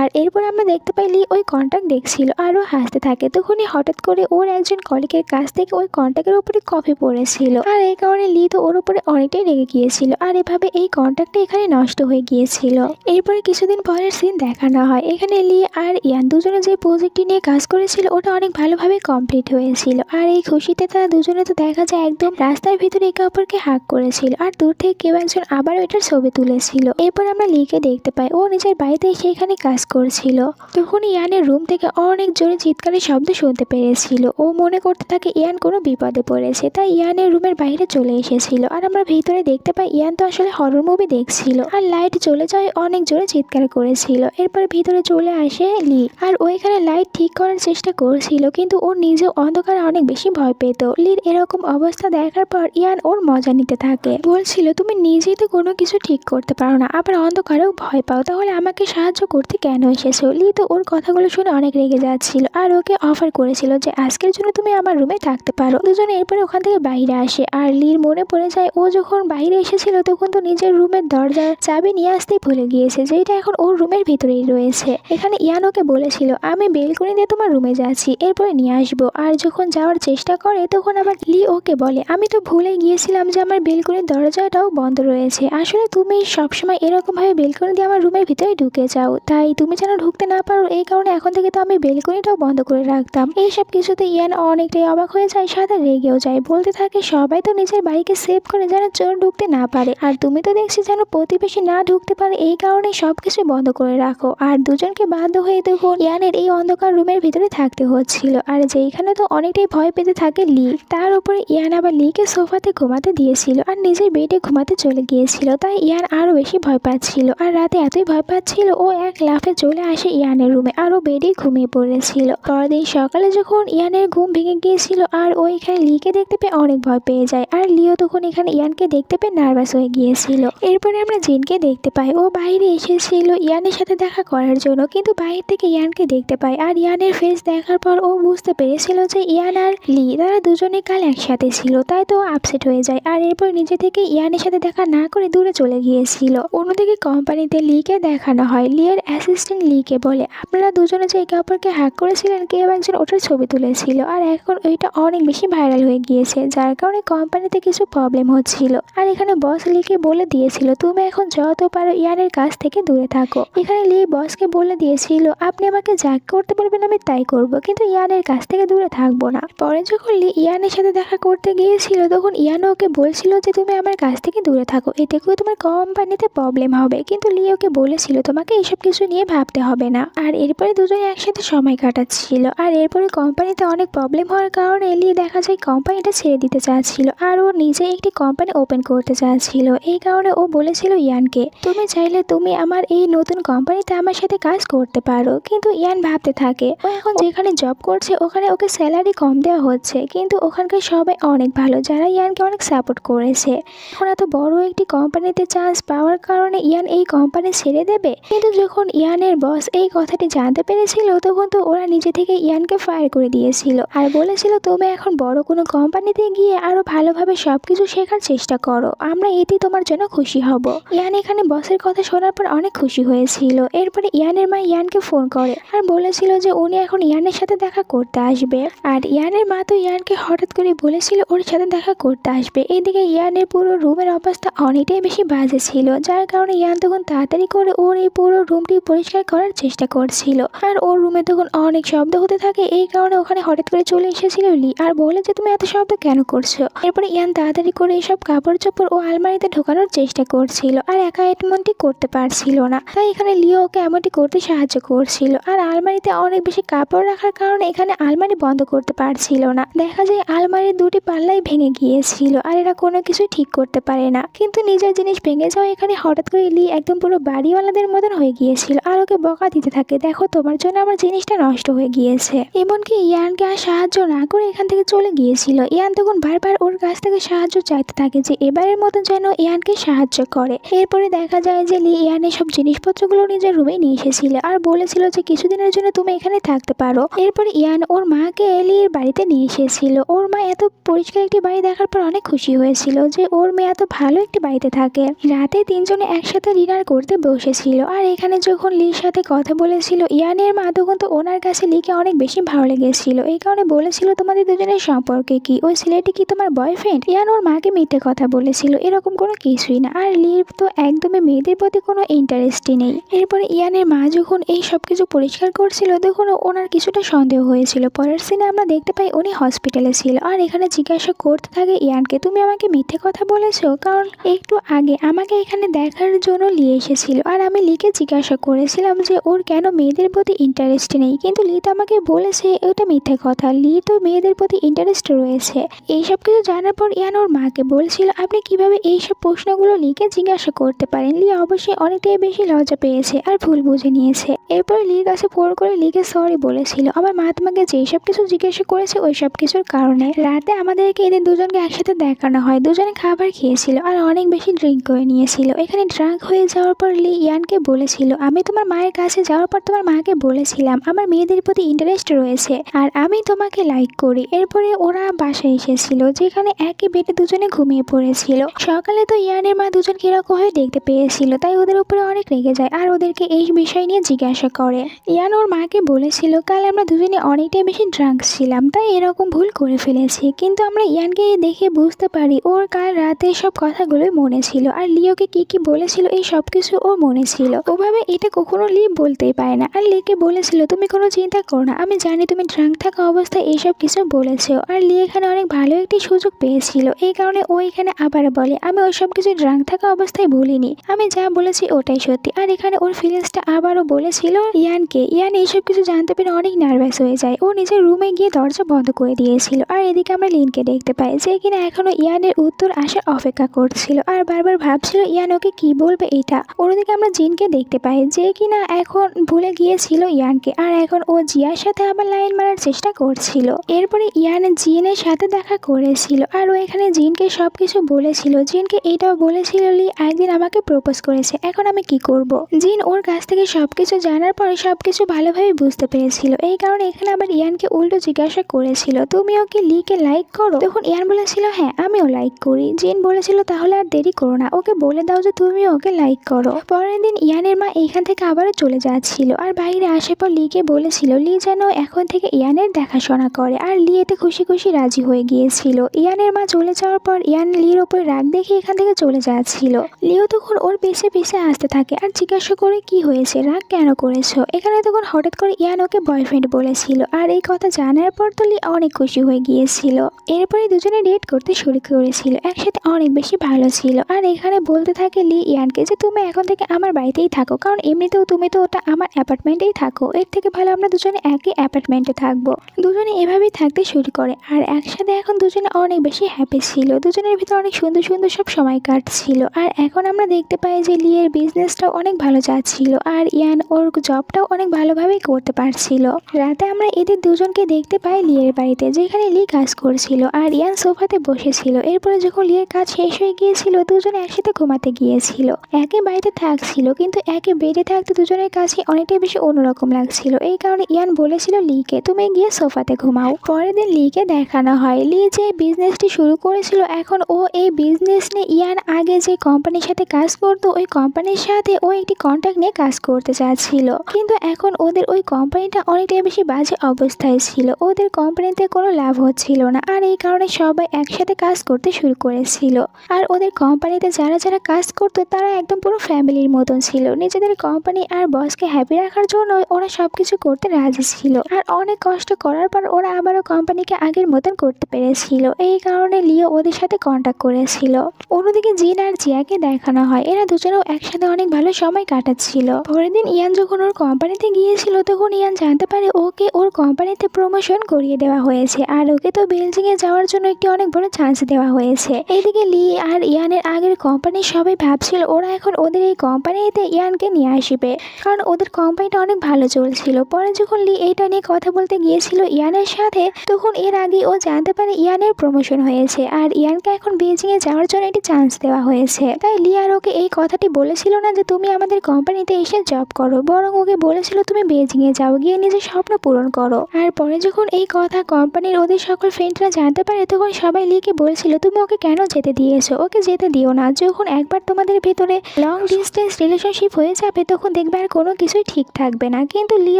আর এরপর আমরা দেখতে পাই লি ওই কন্ট্রাক্ট দেখছিল আর ও হাসতে থাকে। তখনই হঠাৎ করে ওর একজন কলিগের কাছ থেকে ওই কন্ট্রাক্টের উপরে কপি পড়েছিল, আর এই কারণে লি তো ওর উপরে অনেকটাই রেগে গিয়েছিল। আর এভাবে এই কন্ট্রাক্টটা এখানে নষ্ট হয়ে গিয়েছিল। এরপরে কিছুদিন পরের সিন দেখানো হয়। এখানে লি আর ইয়ান দুজনে যে প্রজেক্টটি নিয়ে কাজ করেছিল ওটা অনেক ভালোভাবে কমপ্লিট হয়েছিল, আর এই খুশিতে তারা দুজনে তো দেখা যায় একদম রাস্তার ভিতরে একে অপরকে হাগ করেছিল, আর দূর থেকে কেউ একজন আবার এটার ছবি তুলেছিল। এরপর আমরা লিকে দেখতে পাই ও নিজের বাড়িতে এসে এখানে কাজ করছিল। তখন ইয়ানের রুম থেকে অনেক জোরে চিৎকারের শব্দ শুনতে পেরেছিল। ও মনে করতে থাকে ইয়ান কোনো বিপদে পড়েছে, তাই ইয়ানের রুমের বাইরে চলে এসেছিল। আর আমরা ভিতরে দেখতে পাই ইয়ান তো আসলে হরর মুভি দেখছিল, আর লাইট চলে যায় অনেক জোরে চিৎকার করেছিল। এরপর ভিতরে চলে আসে লি, আর ওইখানে লাইট ঠিক করার চেষ্টা করছিল, কিন্তু ওর নিজেও অন্ধকারে অনেক বেশি ভয় পেত। লির এরকম অবস্থা দেখার পর ইয়ান ওর মজা নিতে থাকে, বলছিল তুমি নিজেই তো কোনো কিছু ঠিক করতে পারো না, আবার অন্ধকারেও ভয় পাও, তাহলে আমাকে সাহায্য করতে কেন এসেছো? লি তো ওর কথাগুলো শুনে অনেক রেগে যাচ্ছিল, আর ওকে অফার করেছিল যে আজকের জন্য তুমি আমার রুমে থাকতে পারো। দুজনে এরপরে ওখান থেকে বাইরে আসে, আর লির মনে পড়ে যায় ও যখন বাইরে এসেছিল তখন তো নিজের রুমের দরজার চাবি নিয়ে আসতেই ভুলে গিয়েছে, যেটা এখন ওর রুমের ভিতরেই রয়েছে। এখানে ইয়ান ওকে বলেছিল আমি বেলকনি দিয়ে তোমার রুমে যাচ্ছি, এরপরে নিয়ে আসবো। আর যখন যাওয়ার চেষ্টা করে তখন আবার লি ওকে বলে আমি তো ভুলে গিয়েছিলাম যে আমার বেলকনির দরজাটাও বন্ধ রয়েছে, আসলে তুমি সবসময় এরকম ভাবে বেলকনি দিয়ে আমার রুমের ভিতরে ঢুকে যাও, তাই তুমি যেন ঢুকতে না পারো এই কারণে এখন থেকে তো আমি বেলকনিটাও বন্ধ করে রাখতাম। এইসব কিছুতে ইয়ান অনেকটাই অবাক হয়ে যায়, সাথে রেগেও যায়, বলতে থাকে সবাই তো নিজের বাড়িকে সেভ করে যেন চোর ঢুকতে না পারে, আর তুমি তো দেখছি যেন প্রতিবেশী না ঢুকতে পারে, এই কারণে সবকিছু বন্ধ করে রাখো। আর দুজনকে বাধ্য হয়ে তখন ইয়ানের এই অন্ধকার রুমের ভিতরে থাকতে হচ্ছিল, আর যেইখানে তো অনেকটাই ভয় পেতে থাকে লি। তার উপরে ইয়ান আবার লিকে সোফাতে ঘুমাতে দিয়েছিল আর নিজের বেডে ঘুমাতে চলে গিয়েছিল, তাই ইয়ান আরো বেশি ভয় পাচ্ছিল। আর রাতে এতই ভয় পাচ্ছিল ও এক লাফে চলে আসে ইয়ানের রুমে, আর ও বেডে ঘুমিয়ে পড়েছিল। পরদিন সকালে যখন ইয়ানের ঘুম ভেঙে গিয়েছিল আর ও এখানে লিকে দেখতে পেয়ে অনেক ভয় পেয়ে যায়, আর লিও তখন এখানে ইয়ানকে দেখতে পেয়ে নার্ভাস হয়ে গিয়েছিল। এরপরে আমরা জিনকে দেখতে পাই ও বাইরে এসেছিল ইয়ানের সাথে দেখা করার জন্য, কিন্তু বাইরে থেকে ইয়ানকে দেখতে পাই, আর ইয়ানের ফেস দেখার পর ও বুঝতে পেরেছিল যে ইয়ান আর লি তারা দুজনে কাল একসাথে ছিল, তাই তো আপসেট হয়ে যায়। আর এরপর নিজে থেকে ইয়ানের সাথে দেখা না করে দূরে চলে গিয়েছিল। অন্যদিকে কোম্পানিতে লিকে দেখানো হয়। লিয়ের অ্যাসিস্ট্যান্ট লিকে বলে আপনারা দুজনে যে একে অপরকে হ্যাক করেছিলেন কেউ একজন ওটার ছবি তুলেছিল, আর এখন ওইটা অনেক বেশি ভাইরাল হয়ে গিয়েছে, যার কারণে কোম্পানিতে কিছু প্রবলেম হচ্ছিল। আর এখানে বস লিকে বলে দিয়েছিল তুমি এখন যত পারো ইয়ানের কাছ থেকে দূরে দূরে থাকো। এখানে লি বসকে বলে দিয়েছিল আপনি আমাকে যা করতে বলবেন আমি তাই করব, কিন্তু ইয়ানের কাছ থেকে দূরে থাকবো না। পরে যখন লি ইয়ানের সাথে দেখা করতে গিয়েছিল তখন ইয়ান ওকে বলছিল যে তুমি আমার কাছ থেকে দূরে থাকো, এতে করে তোমার কোম্পানিতে প্রবলেম হবে, কিন্তু লি ওকে বলেছিল তোমাকে এইসব কিছু নিয়ে ভাবতে হবে না। আর এরপরে দুজনে একসাথে সময় কাটাচ্ছিল। আর এরপরে কোম্পানিতে অনেক প্রবলেম হওয়ার কারণে লি দেখা যায় কোম্পানিটা ছেড়ে দিতে চাচ্ছিল আর ও নিজে একটি কোম্পানি ওপেন করতে চাচ্ছিল। এই কারণে ও বলেছিল ইয়ানকে তুমি চাইলে তুমি আমার এই নতুন কোম্পানিতে আমার সাথে কাজ করতে পারো, কিন্তু ইয়ান ভাবতে থাকে ও এখন যেখানে জব করছে ওখানে ওকে স্যালারি কম দেওয়া হচ্ছে, কিন্তু ওখানকার সবাই অনেক ভালো যারা ইয়ানকে অনেক সাপোর্ট করেছে। এখন এত বড় একটি কোম্পানিতে চান্স পাওয়ার কারণে ইয়ান এই কোম্পানি ছেড়ে দেবে, কিন্তু যখন ইয়ানের বস এই কথাটি জানতে পেরেছিল তখন তো ওরা নিজে থেকে ইয়ানকে ফায়ার করে দিয়েছিল আর বলেছিল তুমি এখন বড় কোনো কোম্পানিতে গিয়ে আরো ভালোভাবে সবকিছু শেখার চেষ্টা করো, আমরা এতে তোমার জন্য খুশি হব। ইয়ান এখানে বসের কথা শোনার পর অনেক খুশি হয়েছিল। এরপরে ইয়ানের মা ইয়ানকে ফোন করে আর বলেছিল যে উনি এখন ইয়ানের সাথে দেখা করতে আসবে। আর ইয়ানের মা তো ইয়ানকে হঠাৎ করে বলেছিল ওর সাথে দেখা করতে আসবে। এদিকে ইয়ানের পুরো রুমের অবস্থা অনেকটাই বেশি বাজে ছিল, যার কারণে ইয়ান তখন তাড়াতাড়ি করে ওর এই পুরো রুমটি পরিষ্কার করার চেষ্টা করছিল। আর ওর রুমে তখন অনেক শব্দ হতে থাকে, এই কারণে ওখানে হঠাৎ করে চলে এসেছিল লি আর বলে যে তুমি এত শব্দ কেন করছো। এরপরে ইয়ান তাড়াতাড়ি করে এইসব কাপড় চোপড় ও আলমারিতে ঢোকানোর চেষ্টা করছিল আর একা এমনটি করতে পারছিল না, তাই এখানে লিও ওকে এমনটি করতে সাহায্য করছিল। আর আলমারিতে অনেক বেশি কাপড় রাখার কারণে এখানে আলমারি বন্ধ করতে পারছিল না। দেখা যায় আলমারির দুটি পাল্লাই ভেঙে গিয়েছিল আর এরা কোনো কিছু ঠিক করতে পারে না, কিন্তু নিজের জিনিস ভেঙে যাওয়া এখানে হঠাৎ করে লি একদম পুরো বাড়িওয়ালাদের মতন হয়ে গিয়েছিল আর ওকে বকা দিতে থাকে দেখো তোমার জন্য আমার জিনিসটা নষ্ট হয়ে গিয়েছে। এমনকি ইয়ানকে আর সাহায্য না করে এখান থেকে চলে গিয়েছিল। ইয়ান তখন বারবার ওর কাছ থেকে সাহায্য চাইতে থাকে যে এবারের মতো যেন ইয়ানকে সাহায্য করে। এরপরে দেখা যায় যে লি ইয়ানের সব জিনিসপত্রগুলো নিজের রুমে নিয়ে এসেছিল আর বলেছিল যে কিছুদিনের জন্য তুমি এখানে থাকতে পারো। এরপরে ইয়ান ওর মাকে লির বাড়িতে নিয়ে এসেছিল। ওর মা এত পরিষ্কার একটি বাড়ি দেখার পর অনেক খুশি হয়েছিল যে ওর মেয়ে এত ভালো একটি বাড়িতে থাকে। রাতে তিনজনে একসাথে ডিনার করতে বসেছিল আর এখানে যখন লির সাথে কথা বলেছিল ইয়ানের মা তখন তো ওনার কাছে লিকে অনেক বেশি ভালো লেগেছিল, এই কারণে বলেছিল তোমাদের দুজনের সম্পর্কে কি, ওই ছেলেটি কি তোমার বয়ফ্রেন্ড। ইয়ান ওর মাকে মিথ্যে কথা বলেছিল, এরকম কোনো কিছুই না। আর লির তো একদমই মেয়েদের প্রতি কোনো ইন্টারেস্টই নেই। এরপরে ইয়ানের মা যখন এই সব কিছু পরিষ্কার করছিল তখন ওনার কিছুটা সন্দেহ হয়েছিল। পরের সিনে আমরা দেখতে পাই উনি হসপিটালে ছিল আর এখানে জিজ্ঞাসা করতে থাকে ইয়ানকে তুমি আমাকে মিথ্যে কথা বলেছো, কারণ একটু আগে আমাকে এখানে দেখার জন্য নিয়ে এসেছিল আর আমি লিকে জিজ্ঞাসা করেছিলাম যে ওর কেন মেয়েদের প্রতি ইন্টারেস্ট নেই, কিন্তু লি তো আমাকে বলেছে এটা মিথ্যে কথা, লি তো মেয়েদের প্রতি ইন্টারেস্ট রয়েছে। এইসব কিছু জানার পর ইয়ান ওর মাকে বলছিল আপনি কিভাবে এইসব প্রশ্নগুলো লিকে জিজ্ঞাসা করতে পারেন। লি অবশ্যই অনেকটাই বেশি লজ্জা পেয়েছে আর ভুল বুঝে নিয়েছে। এরপর লির কাছে ফোন করে লিকে সরি বলেছিল আমার মা তোমাকে যেই সব কিছু জিজ্ঞাসা করেছে ওই সব কিছুর কারণে। রাতে আমাদেরকে এদের দুজনকে একসাথে দেখানো হয়, দুজনে খাবার খেয়েছিল আর অনেক বেশি ড্রিঙ্ক করে নিয়েছিল। এখানে ড্রাঙ্ক হয়ে যাওয়ার পর লি ইয়ানকে বলেছিল আমি তোমার মায়ের কাছে যাওয়ার পর তোমার মাকে বলেছিলাম আমার মেয়েদের প্রতি ইন্টারেস্ট রয়েছে আর আমি তোমাকে লাইক করি। এরপরে ওরা বাসায় এসেছিল যেখানে একই বেডে দুজনে ঘুমিয়ে পড়েছিল। সকালে তো ইয়ানের মা দুজনকে এরকম হয়ে দেখতে পেয়েছিল, তাই ওদের উপরে অনেক রেগে যায় আর ওদেরকে এই বিষয় নিয়ে জিজ্ঞাসা করে। ইয়ান ওর মাকে বলেছিল কাল আমরা দুজনে অনেকটাই বেশি ড্রাঙ্ক ছিলাম তাই এরকম ভুল করে ফেলেছি, কিন্তু আমরা ইয়ানকে দেখে বুঝতে পারি ওর কাল রাতে সব কথাগুলোই মনে ছিল আর লিওকে কি কি বলেছিল এই সব কিছু ওর মনে ছিল। ওভাবে এটা কখনো লি বলতেই পারে না আর লিকে বলেছিল তুমি কোনো চিন্তা করো না, আমি জানি তুমি ড্রাঙ্ক থাকা অবস্থায় এইসব কিছু বলেছো। আর লি এখানে অনেক ভালো একটি সুযোগ পেয়েছিল, এই কারণে ও এখানে আবার বলে আমি ওই সব কিছু ড্রাঙ্ক থাকা অবস্থায় বলিনি, আমি যা বলেছি ওটাই সত্যি। আর এখানে ওর ফিলিংসটা আবারও বলেছিল ইয়ানকে। ইয়ান এইসব কিছু জানতে পেরে অনেক নার্ভাস হয়ে যায়, ও নিজের রুমে গিয়ে দরজা বন্ধ করে দিয়েছিল। আর এদিকে আমরা লিনকে দেখতে পাই যে কিনা এখনো ইয়ানের উত্তর আসার অপেক্ষা করছিল আর বারবার ভাবছিল ইয়ান ওকে কি বলবে এটা। অন্যদিকে আমরা জিনকে দেখতে পাই যে কিনা এখন ভুলে গিয়েছিল ইয়ানকে আর এখন ও জিয়ার সাথে আবার লাইন মারার চেষ্টা করছিল। এরপরে ইয়ান জিনের সাথে দেখা করেছিল আর ও এখানে জিনকে সবকিছু বলেছিল। জিনকে এটাও বলেছিল লি একদিন আমাকে প্রপোজ করেছে, এখন আমি কি করব। জিন ওর কাছ থেকে সবকিছু জানার পরে সবকিছু ভালোভাবে বুঝতে পেরেছিল, এই কারণে এখানে আবার ইয়ানকে উল্টো জিজ্ঞাসা করেছিল তুমিও কি লিকে লাইক করো। তখন ইয়ান বলেছিল হ্যাঁ আমিও লাইক করি। জিন বলেছিল তাহলে আর দেরি করো না, ওকে বলে দাও যে তুমিও ওকে লাইক করো। পরের দিন ইয়ানের মা এইখান থেকে আবারও চলে যাচ্ছিল আর বাইরে আসার পর লিকে বলেছিল লি যেন এখন থেকে ইয়ানের দেখাশোনা করে আর লি এতে খুশি খুশি রাজি হয়ে গিয়েছিল। ইয়ানের মা চলে যাওয়ার পর ইয়ান লির ওপর রাগ দেখে এখান থেকে চলে যাচ্ছিল। লিও তখন ওর পিছে পিছে আসতে থাকে থাকে আর জিজ্ঞাসা করে কি হয়েছে, রাগ কেন করেছো। এখানে তখন হঠাৎ করে ইয়ান ওকে বয়ফ্রেন্ড বলেছিল আর এই কথা জানার পর তো লি অনেক খুশি হয়ে গিয়েছিল। এরপরে দুজনে ডেট করতে শুরু করেছিল, একসাথে অনেক বেশি ভালো ছিল। আর এখানে বলতে থাকে লি ইয়ানকে যে তুমি এখন থেকে আমার বাড়িতেই থাকো, কারণ এমনিতেও তুমি তো ওটা আমার অ্যাপার্টমেন্টেই থাকো, এর থেকে ভালো আমরা দুজনে একই অ্যাপার্টমেন্টে থাকবো। দুজনে এভাবেই থাকতে শুরু করে আর একসাথে এখন দুজনে অনেক বেশি হ্যাপি ছিল, দুজনের ভিতরে অনেক সুন্দর সুন্দর সব সময় কাটছিল। আর এখন আমরা দেখতে পাই যে লিয়ের বিজনেসটাও অনেক ভালো যাচ্ছিল আর ইয়ান ওর জবটাও অনেক ভালোভাবেই করতে পারছিল। রাতে আমরা এদের দুজনকে দেখতে পাই লিয়ের বাড়িতে, যেখানে লি কাজ করছিল আর ইয়ান সোফাতে বসেছিল। এরপরে যখন লিয়ের কাজ শেষ হয়ে গিয়েছিল দুজনে একসাথে ঘুমাতে গিয়েছিল, একই বাড়িতে থাকছিল কিন্তু একই বেডে থাকতে দুজনের কাছে অনেকটাই বেশি অন্যরকম লাগছিল। এই কারণে ইয়ান বলেছিল লিকে তুমি গিয়ে সোফাতে ঘুমাও। পরের দিন লিকে দেখানো হয় লি যে বিজনেসটি শুরু করেছিল, এখন ও এই বিজনেস নিয়ে ইয়ান আগে যে কোম্পানির সাথে কাজ করতো ওই কোম্পানির সাথে ও একটি কন্ট্রাক্ট নিয়ে কাজ করতে চাচ্ছিল, কিন্তু এখন ওদের ওই কোম্পানিটা অনেকটাই বেশি বাজে অবস্থায় ছিল, ওদের কোম্পানিতে কোনো লাভ হচ্ছিল না। আর এই কারণে সবাই একসাথে কাজ করতে শুরু করেছিল আর ওদের কোম্পানিতে যারা যারা কাজ করতো তারা একদম পুরো ফ্যামিলির মতন ছিল, নিজেদের কোম্পানি আর বসকে হ্যাপি রাখার জন্য ওরা সবকিছু করতে রাজি ছিল। আর অনেক কষ্ট করার পর ওরা আবারও কোম্পানিকে আগের মতন করতে পেরেছিল, এই কারণে লিও ওদের সাথে কন্ট্যাক্ট করেছিল। অন্যদিকে জিন আর জিয়াকে দেখানো হয় এরা দুজনেও একসাথে অনেক ভালো সময় কাটাচ্ছিল। পরের দিন ইয়ান যখন ওর কোম্পানিতে গিয়েছিল তখন ইয়ান জানতে পারে ওকে ওর কোম্পানিতে প্রমোশন করিয়ে দেওয়া হয়েছে আর ওকে তো বেলজিংয়ে যাওয়ার জন্য একটি অনেক বড় চান্স দেওয়া হয়েছে। এইদিকে লি আর ইয়ানের আগের কোম্পানির সবাই ভাবছিল ওরা এখন ওদের এই কোম্পানিতে ইয়ানকে নিয়ে আসবে, কারণ ওদের কোম্পানিটা অনেক ভালো চলছিল। পরে যখন লি এইটা নিয়ে কথা বলতে গিয়েছিল ইয়ানের সাথে তখন এর আগে ও জানতে পারে ইয়ানের প্রমোশন হয়েছে আর ইয়ানকে এখন বেজিংয়ে যাওয়ার জন্য একটি চান্স দেওয়া হয়েছে। তাই লি আর ওকে এই কথাটি বলেছিল না যে তুমি আমাদের কোম্পানিতে এসে জব করো, বরং ওকে বলেছিল তুমি বেজিংয়ে যাও, গিয়ে নিজের স্বপ্ন পূরণ করো। আর পরে যখন এই কথা কোম্পানির ওদের সকল ফ্রেন্ডরা জানতে পারে তখন সবাই লিকে বলছিল তুমি ওকে কেন যেতে দিয়েছো, ওকে যেতে দিও না, যখন একবার তোমাদের ভেতরে লং ডিস্টেন্স রিলেশনশিপ হয়ে যাবে তখন দেখবে আর কোনো কিছুই ঠিক থাকবে না। কিন্তু লি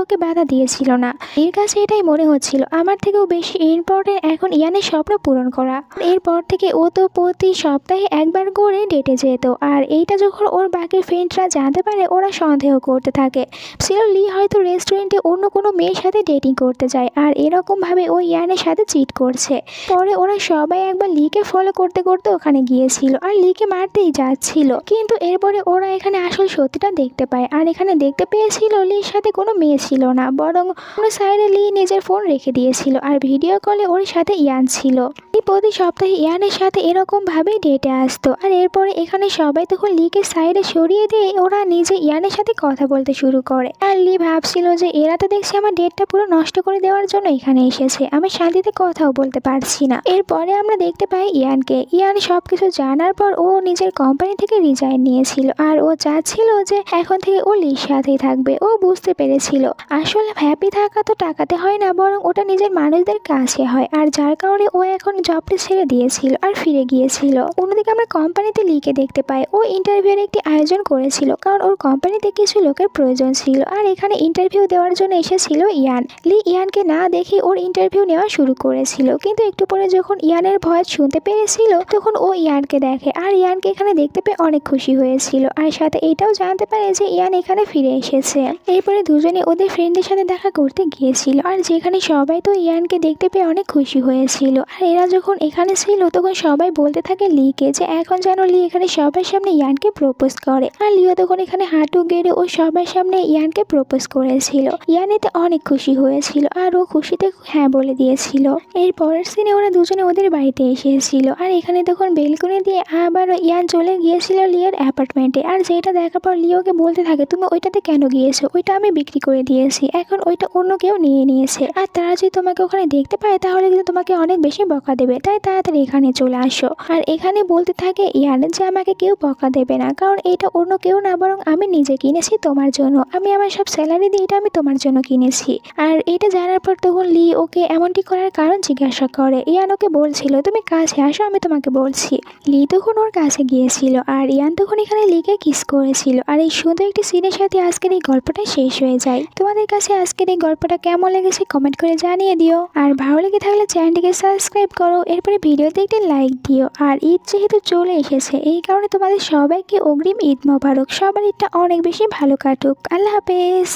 ওকে বাধা দিয়েছিল না, এর কাছে এটাই মনে হচ্ছিল আমার থেকেও বেশি ইম্পর্টেন্ট এখন ইয়ানের স্বপ্ন পূরণ করা। এরপর থেকে ও তো প্রতি সপ্তাহে একবার করে ডেটে যেত আর এইটা যখন ওর বাকি ফ্রেন্ডরা জানতে পারে ওরা সন্দেহ করতে থাকে ছিল লি হয়তো রেস্টুরেন্টে অন্য কোনো মেয়ের সাথে ডেটিং করতে যায় আর এরকম ভাবে ও ইয়ানের সাথে চিট করছে। পরে ওরা সবাই একবার লিকে ফলো করতে করতে ওখানে গিয়েছিল আর লিকে মারতেই যাচ্ছিল, কিন্তু এরপরে ওরা এখানে আসল সত্যিটা দেখতে পায় আর এখানে দেখতে পেয়েছিল লির সাথে কোনো মেয়ে ছিল না, বরং কোনো সাইডে লি নিজের ফোন রেখে দিয়েছিল আর ভিডিও কলে ওর সাথে ইয়ান ছিল। এই প্রতি সপ্তাহে ইয়ানের সাথে এরকম ভাবেই ডেটে আসতো আর এরপরে এখানে সবাই তখন লিকে সাইডে সরিয়ে দিয়ে ওরা নিজে ইয়ানের সাথে কথা বলতে শুরু করে। আর লি ভাবছিল যে এরা তো দেখছি আমার ডেটটা পুরো নষ্ট করে দেওয়ার জন্য এখানে এসেছে, আমি শান্তিতে কথাও বলতে পারছি না। এরপরে আমরা দেখতে পাই ইয়ানকে, ইয়ান সবকিছু জানার পর ও নিজের কোম্পানি থেকে রিজাইন নিয়েছিল আর ও চাচ্ছিল যে এখন থেকে ও লির সাথেই থাকবে। ও বুঝতে পেরেছিল আসলে হ্যাপি থাকা তো টাকাতে হয় না, বরং ওটা নিজের মানুষদের কাছে হয়, আর যার কারণে ও এখন জবটা ছেড়ে দিয়েছিল আর ফিরে গিয়েছিল। অন্যদিকে আমরা কোম্পানিতে লিকে দেখতে পাই ও ইন্টারভিউয়ের একটি আয়োজন করেছিল, কারণ ওর কোম্পানিতে কিছু লোকের প্রয়োজন ছিল আর এখানে ইন্টারভিউ দেওয়ার জন্য এসেছিল ইয়ান। লি ইয়ানকে না দেখে ওর ইন্টারভিউ নেওয়া শুরু করেছিল, কিন্তু একটু পরে যখন ইয়ানের ভয়েস শুনতে পেরেছিল তখন ও ইয়ানকে দেখে আর ইয়ানকে এখানে দেখতে পেয়ে অনেক খুশি হয়েছিল আর সাথে এটাও জানতে পারে যে ইয়ান এখানে ফিরে এসেছে। এরপরে দুজনে ওদের ফ্রেন্ডের সাথে দেখা করতে গিয়েছিল আর যেখানে সবাই তো ইয়ানকে দেখতে পেয়ে অনেক খুশি হয়েছিল। আর এরা যখন এখানে ছিল তখন সবাই বলতে থাকে লিকে যে এখন যেন লি এখানে সবার সামনে ইয়ানকে প্রপোজ করে, আর লিও তখন এখানে হাঁটু গেড়ে ও সবার সামনে ইয়ানকে প্রপোজ করেছিল। ইয়ান এতে অনেক খুশি হয়েছিল আর ও খুশিতে হ্যাঁ বলে দিয়েছিল। এর পরের সিনে ওরা দুজনে ওদের বাড়িতে এসেছিল আর এখানে তখন বেলকনি দিয়ে আবার ইয়ান চলে গিয়েছিল লিওর অ্যাপার্টমেন্টে, আর যেটা দেখার পর লিওকে বলতে থাকে তুমি ওইটাতে কেন গিয়েছো, ওইটা আমি বিক্রি করে দিয়েছি, এখন ওইটা অন্য কেউ নিয়ে নিয়েছে, আর তারা যদি তোমাকে ওখানে দেখতে পায় তাহলে কিন্তু তোমাকে অনেক বেশি বকা দেবে, তাই তাড়াতাড়ি এখানে চলে আসো। আর এখানে বলতে থাকে ইয়ান যে আমাকে কেউ বকা দেবে না, কারণ এটা অন্য কেউ না, বরং আমি নিজে কিনেছি তোমার জন্য, আমি আমার সব স্যালারি দিয়ে এটা আমি তোমার জন্য কিনেছি। আর এটা জানার পর তখন লি ওকে এমনটি করার কারণ জিজ্ঞাসা করে। ইয়ান ওকে বলছিল তুমি কাছে আসো আমি তোমাকে বলছি। লি তখন ওর কাছে গিয়েছিল আর ইয়ান তখন এখানে লিকে কিস করেছিল। আর এই সুন্দর একটি সিনের সাথে আজকের এই গল্পটা শেষ হয়ে যায়। তোমাদের কাছে আজকের এই গল্পটা কেমন লেগেছে কমেন্ট করে জানিয়ে দিও, আর ভালো লেগে থাকলে চ্যানেলটিকে সাবস্ক্রাইব করো, এরপরে ভিডিওতে একটি লাইক দিও। আর ঈদ যেহেতু চলে এসেছে এই কারণে তোমাদের সবাইকে অগ্রিম ঈদ মোবারক। করুক, সবারটা অনেক বেশি ভালো কাটুক। আল্লাহ হাফেজ।